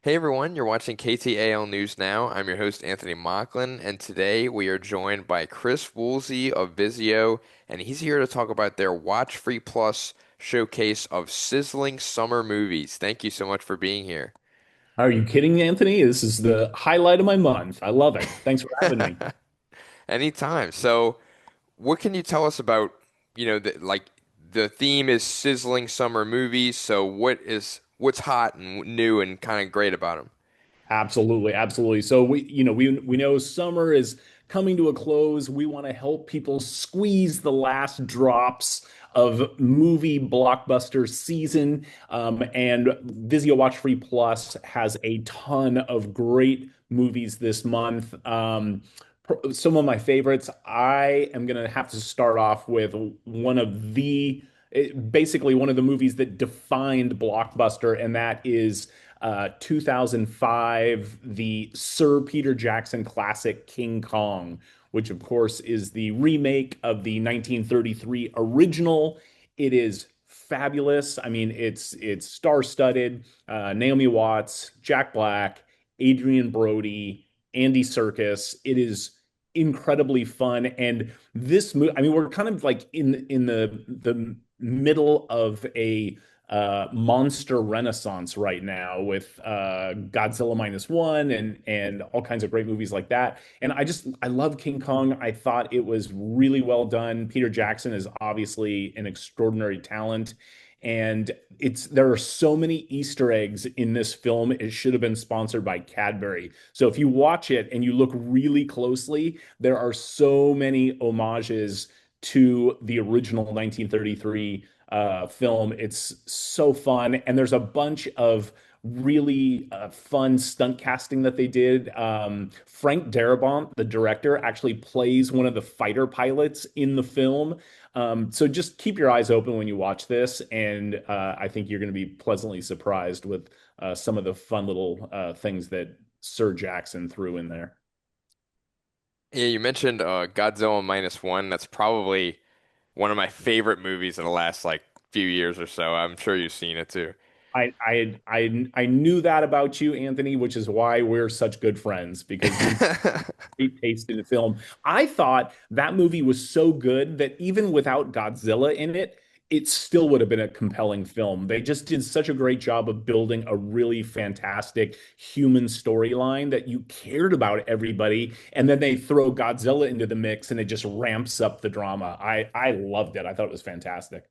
Hey everyone, you're watching KTAL News Now. I'm your host Anthony Mocklin, and today we are joined by Chris Woolsey of Vizio, and he's here to talk about their WatchFree Plus showcase of sizzling summer movies. Thank you so much for being here. Are you kidding, Anthony? This is the highlight of my month. I love it. Thanks for having me. Anytime. So, what can you tell us about, the theme is sizzling summer movies, so what's hot and new and kind of great about them? Absolutely, absolutely. So we know summer is coming to a close. We want to help people squeeze the last drops of movie blockbuster season. And Vizio Watch Free Plus has a ton of great movies this month. Some of my favorites. I am gonna have to start off with basically one of the movies that defined Blockbuster, and that is 2005, the Sir Peter Jackson classic King Kong, which of course is the remake of the 1933 original. It is fabulous. I mean, it's star-studded. Naomi Watts, Jack Black, Adrian Brody, Andy Serkis. It is incredibly fun. And this movie, I mean, we're kind of like in the middle of a monster renaissance right now with Godzilla minus one and all kinds of great movies like that. And I love King Kong. I thought it was really well done. Peter Jackson is obviously an extraordinary talent. And there are so many Easter eggs in this film. It should have been sponsored by Cadbury. So if you watch it and you look really closely, there are so many homages to the original 1933 film. It's so fun, and there's a bunch of really fun stunt casting that they did. Frank Darabont, the director, actually plays one of the fighter pilots in the film. So just keep your eyes open when you watch this, and I think you're going to be pleasantly surprised with some of the fun little things that Sir Jackson threw in there. Yeah, you mentioned Godzilla minus one. That's probably one of my favorite movies in the last like few years or so. I'm sure you've seen it too. I knew that about you, Anthony, which is why we're such good friends because you great taste in the film. I thought that movie was so good that even without Godzilla in it, it still would have been a compelling film. They just did such a great job of building a really fantastic human storyline that you cared about everybody, and then they throw Godzilla into the mix and it just ramps up the drama. I loved it. I thought it was fantastic.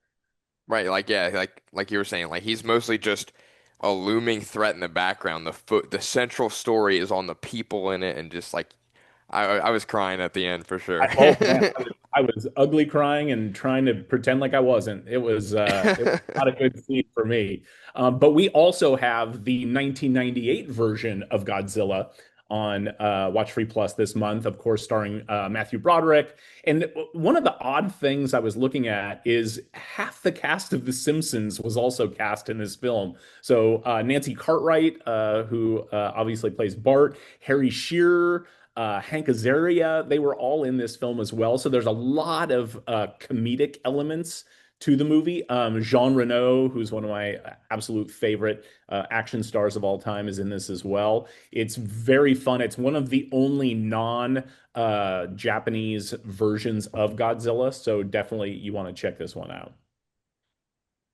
Right, like yeah, like you were saying, like he's mostly just a looming threat in the background. The central story is on the people in it, and just like I was crying at the end for sure. Oh man, I was ugly crying and trying to pretend like I wasn't. It was not a good scene for me. But we also have the 1998 version of Godzilla on Watch Free Plus this month, of course, starring Matthew Broderick. And one of the odd things I was looking at is half the cast of The Simpsons was also cast in this film. So Nancy Cartwright, who obviously plays Bart, Harry Shearer, Hank Azaria, they were all in this film as well. So there's a lot of comedic elements to the movie. Jean Reno, who's one of my absolute favorite action stars of all time, is in this as well. It's very fun. It's one of the only non Japanese versions of Godzilla. So definitely you want to check this one out.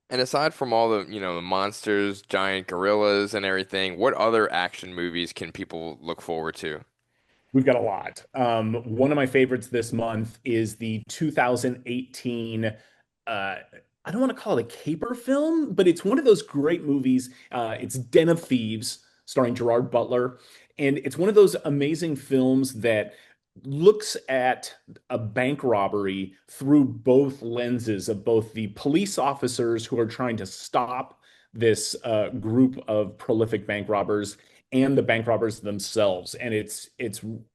And aside from all the, the monsters, giant gorillas and everything, what other action movies can people look forward to? We've got a lot. One of my favorites this month is the 2018. I don't want to call it a caper film, but it's one of those great movies. It's Den of Thieves, starring Gerard Butler, and it's one of those amazing films that looks at a bank robbery through both lenses of both the police officers who are trying to stop this group of prolific bank robbers and the bank robbers themselves. And it's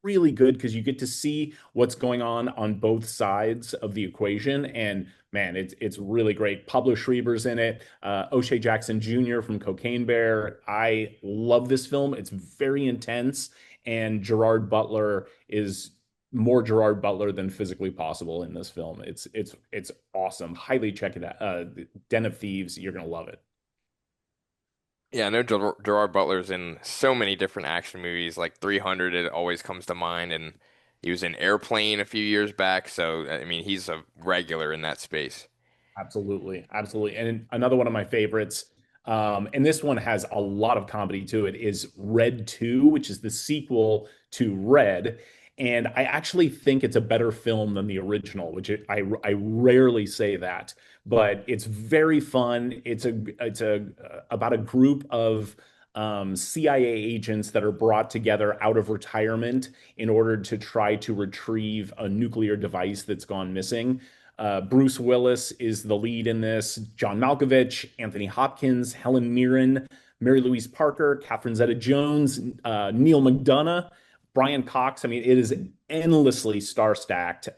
really good because you get to see what's going on both sides of the equation. And man, it's really great. Pablo Schreiber's in it. O'Shea Jackson Jr. from Cocaine Bear. I love this film. It's very intense, and Gerard Butler is more Gerard Butler than physically possible in this film. It's awesome. Highly check it out. Den of Thieves. You're gonna love it. Yeah, I know Gerard Butler's in so many different action movies, like 300, it always comes to mind, and he was in Airplane a few years back, so I mean, he's a regular in that space. Absolutely, absolutely. And another one of my favorites, and this one has a lot of comedy to it, is Red 2, which is the sequel to Red. And I actually think it's a better film than the original, I rarely say that, but it's very fun. It's about a group of CIA agents that are brought together out of retirement in order to try to retrieve a nuclear device that's gone missing. Bruce Willis is the lead in this. John Malkovich, Anthony Hopkins, Helen Mirren, Mary Louise Parker, Catherine Zeta-Jones, Neil McDonough, Brian Cox. I mean, it is endlessly star-stacked.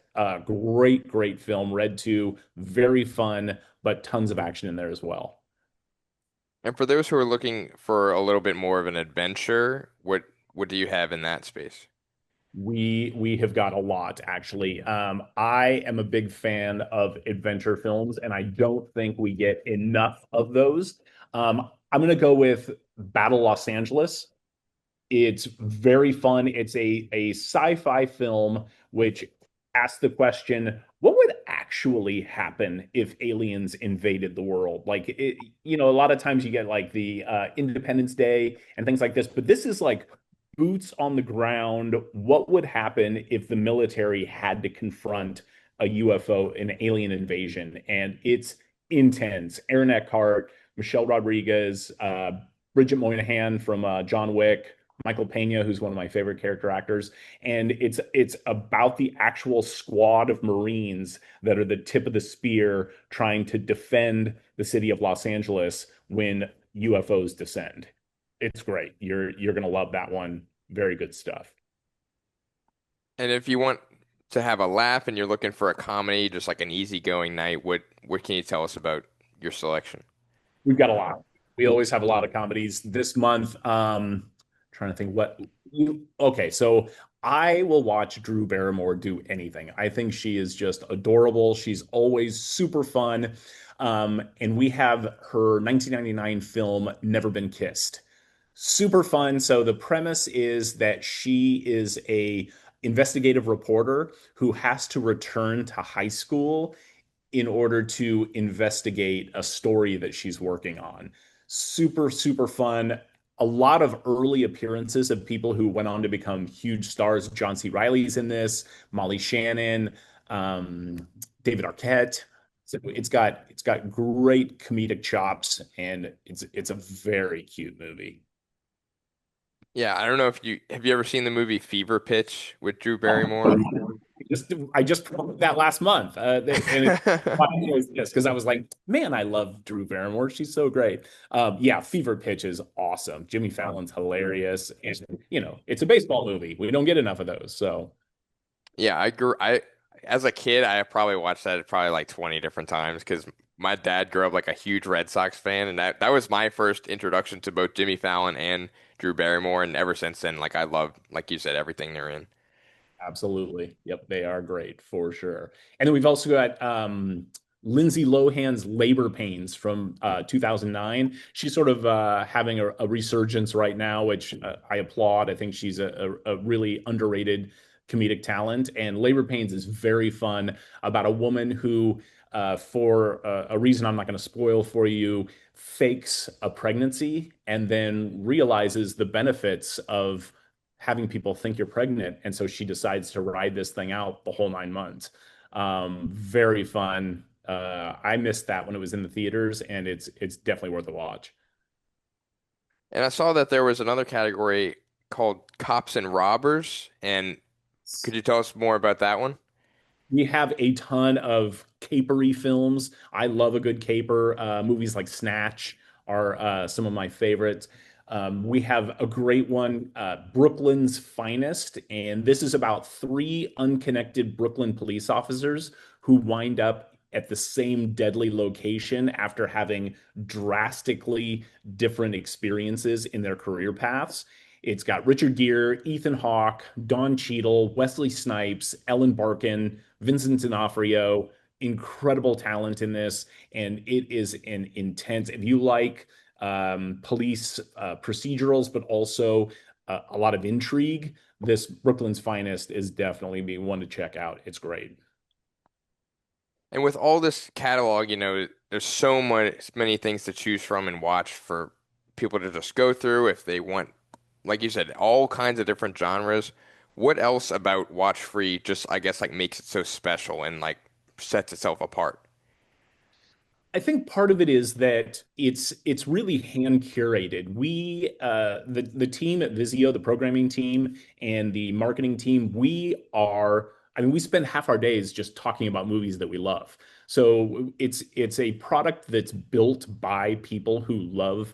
Great, great film. Red 2, very fun, but tons of action in there as well. And for those who are looking for a little bit more of an adventure, what do you have in that space? We have got a lot actually. I am a big fan of adventure films, and I don't think we get enough of those. I'm going to go with Battle Los Angeles. It's very fun. It's a sci-fi film which asks the question, what would actually happen if aliens invaded the world? Like a lot of times you get like the Independence Day and things like this, but this is like boots on the ground. What would happen if the military had to confront a UFO, an alien invasion? And it's intense. Aaron Eckhart, Michelle Rodriguez, Bridget Moynihan from John Wick, Michael Pena, who's one of my favorite character actors, and it's about the actual squad of Marines that are the tip of the spear trying to defend the city of Los Angeles when UFOs descend. It's great. You're gonna love that one. Very good stuff. And if you want to have a laugh and you're looking for a comedy, just like an easygoing night, what can you tell us about your selection? We've got a lot. We always have a lot of comedies this month. Trying to think what you okay, so I will watch Drew Barrymore do anything. I think she is just adorable. She's always super fun. And we have her 1999 film Never Been Kissed. Super fun. So the premise is that she is a investigative reporter who has to return to high school in order to investigate a story that she's working on. Super, super fun. A lot of early appearances of people who went on to become huge stars. John C. Reilly's in this, Molly Shannon, um, David Arquette. So it's got great comedic chops, and it's a very cute movie. Yeah, I don't know if you have you ever seen the movie Fever Pitch with Drew Barrymore? I just promoted that last month, and it's funny was this because I was like, man, I love Drew Barrymore. She's so great. Yeah, Fever Pitch is awesome. Jimmy Fallon's hilarious, and it's a baseball movie. We don't get enough of those, so Yeah, I as a kid I probably watched that probably like 20 different times because my dad grew up like a huge Red Sox fan and that was my first introduction to both Jimmy Fallon and Drew Barrymore and ever since then like I love like you said everything they're in. absolutely. Yep, they are great for sure. And then we've also got Lindsay Lohan's Labor Pains from 2009. She's sort of having a resurgence right now, which I applaud. I think she's a really underrated comedic talent. And Labor Pains is very fun about a woman who, for a reason I'm not going to spoil for you, fakes a pregnancy and then realizes the benefits of having people think you're pregnant. And so she decides to ride this thing out the whole 9 months. Very fun. I missed that when it was in the theaters, and it's definitely worth a watch. And I saw that there was another category called Cops and Robbers and could you tell us more about that one? We have a ton of capery films. I love a good caper. Movies like Snatch are some of my favorites. We have a great one, Brooklyn's Finest, and this is about three unconnected Brooklyn police officers who wind up at the same deadly location after having drastically different experiences in their career paths. It's got Richard Gere, Ethan Hawke, Don Cheadle, Wesley Snipes, Ellen Barkin, Vincent D'Onofrio. Incredible talent in this, and it is an intense. If you like police procedurals, but also a lot of intrigue. This Brooklyn's Finest is definitely be one to check out. It's great. And with all this catalog, there's so many things to choose from and watch for people to just go through if they want, like you said, all kinds of different genres. What else about Watch Free just, I guess, like makes it so special and like sets itself apart? I think part of it is that it's really hand curated. The team at Vizio, the programming team and the marketing team, I mean we spend half our days just talking about movies that we love. So it's a product that's built by people who love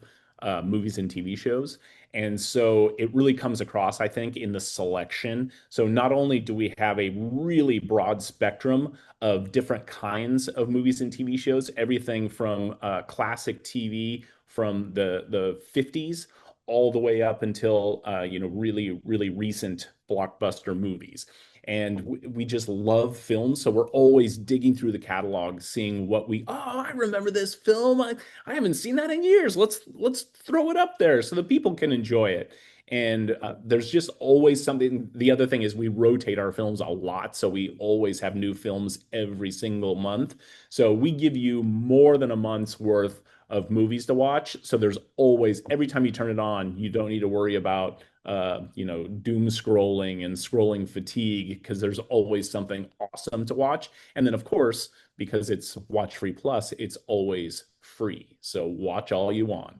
movies and TV shows. And so it really comes across, I think, in the selection. So not only do we have a really broad spectrum of different kinds of movies and TV shows, everything from classic TV from the 50s all the way up until really recent blockbuster movies. And we just love films, so we're always digging through the catalog, seeing I remember this film. I haven't seen that in years. Let's throw it up there so the people can enjoy it. And there's just always something. The other thing is we rotate our films a lot, so we always have new films every single month. So we give you more than a month's worth of movies to watch. So there's always, every time you turn it on, you don't need to worry about doom scrolling and scrolling fatigue because there's always something awesome to watch. And then of course, because it's Watch Free Plus, it's always free. So watch all you want.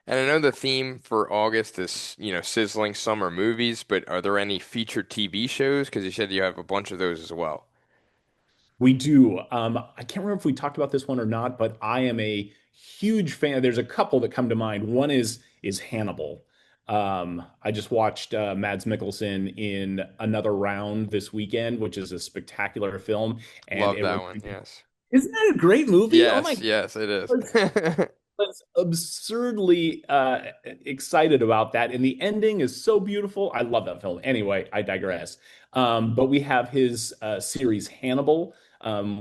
And I know the theme for August is, sizzling summer movies, but are there any featured TV shows? Because you said you have a bunch of those as well. We do. I can't remember if we talked about this one or not, but I am a huge fan. There's a couple that come to mind. One is Hannibal. I just watched Mads Mikkelsen in Another Round this weekend, which is a spectacular film, and Love it that was. one. Yes. Isn't that a great movie? Oh my Yes, yes, it is. God, was absurdly excited about that, and the ending is so beautiful. I love that film. Anyway, I digress. But we have his series Hannibal,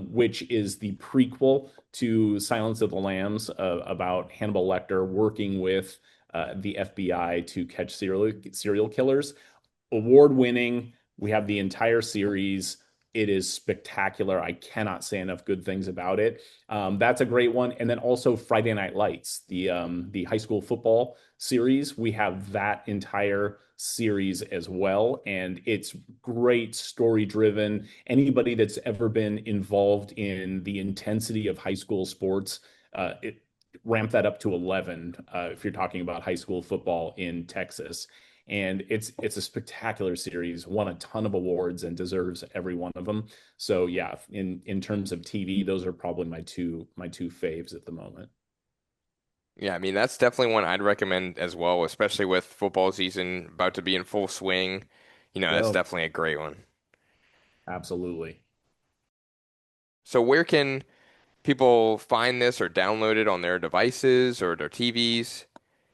which is the prequel to Silence of the Lambs, about Hannibal Lecter working with the FBI to catch serial killers. Award winning. We have the entire series. It is spectacular. I cannot say enough good things about it. That's a great one. And then also Friday Night Lights, the high school football series. We have that entire series as well, and it's great, story driven. Anybody that's ever been involved in the intensity of high school sports, it ramp that up to 11 if you're talking about high school football in Texas. And it's a spectacular series, won a ton of awards and deserves every one of them. So yeah, in terms of TV, those are probably my two faves at the moment. Yeah, I mean, that's definitely one I'd recommend as well, especially with football season about to be in full swing. That's Yeah, definitely a great one. absolutely. So where can people find this or download it on their devices or their TVs?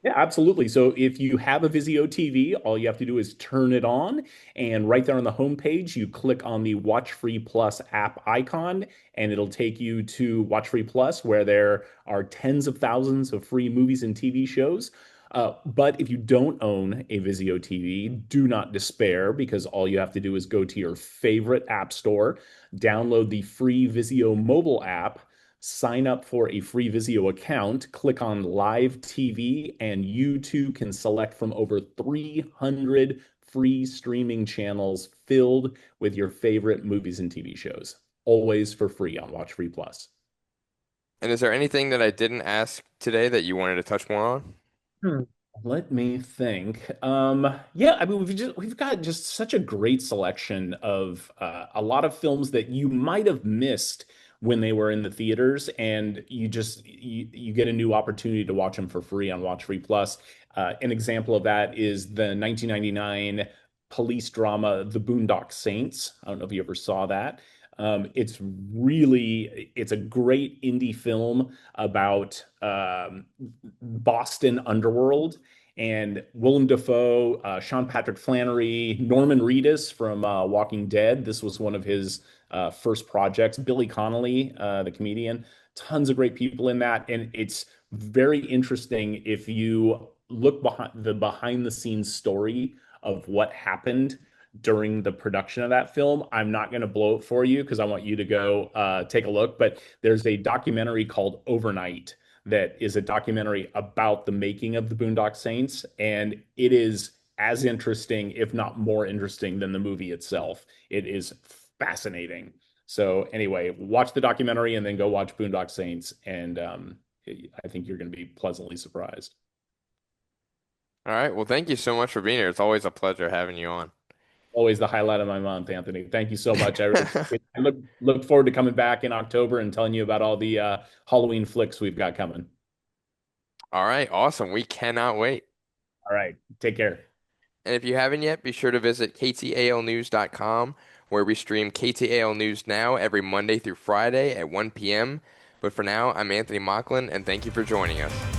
Yeah, absolutely. So if you have a Vizio TV, all you have to do is turn it on, and right there on the home page, you click on the Watch Free Plus app icon, and it'll take you to Watch Free Plus, where there are tens of thousands of free movies and TV shows. But if you don't own a Vizio TV, do not despair because all you have to do is go to your favorite app store, download the free Vizio mobile app, sign up for a free Vizio account, click on Live TV, and you too can select from over 300 free streaming channels filled with your favorite movies and TV shows. Always for free on Watch Free Plus. And is there anything that I didn't ask today that you wanted to touch more on? Hmm. Let me think. Yeah, I mean, we've got just such a great selection of a lot of films that you might have missed when they were in the theaters, and you get a new opportunity to watch them for free on Watch Free Plus. An example of that is the 1999 police drama, The Boondock Saints. I don't know if you ever saw that. It's a great indie film about Boston underworld. And Willem Dafoe, Sean Patrick Flannery, Norman Reedus from Walking Dead. This was one of his first projects. Billy Connolly, the comedian. Tons of great people in that, and it's very interesting if you look behind the scenes story of what happened during the production of that film. I'm not going to blow it for you because I want you to go take a look, but there's a documentary called Overnight that is a documentary about the making of the Boondock Saints, and it is as interesting, if not more interesting, than the movie itself. It is fascinating. So anyway, watch the documentary and then go watch Boondock Saints, and I think you're going to be pleasantly surprised. All right. Well, thank you so much for being here. It's always a pleasure having you on. Always the highlight of my month, Anthony. Thank you so much. I really appreciate it. I look forward to coming back in October and telling you about all the Halloween flicks we've got coming. All right. Awesome. We cannot wait. All right, take care. And if you haven't yet, be sure to visit ktalnews.com, where we stream KTAL News Now every Monday through Friday at 1 p.m. But for now, I'm Anthony Mocklin, and thank you for joining us.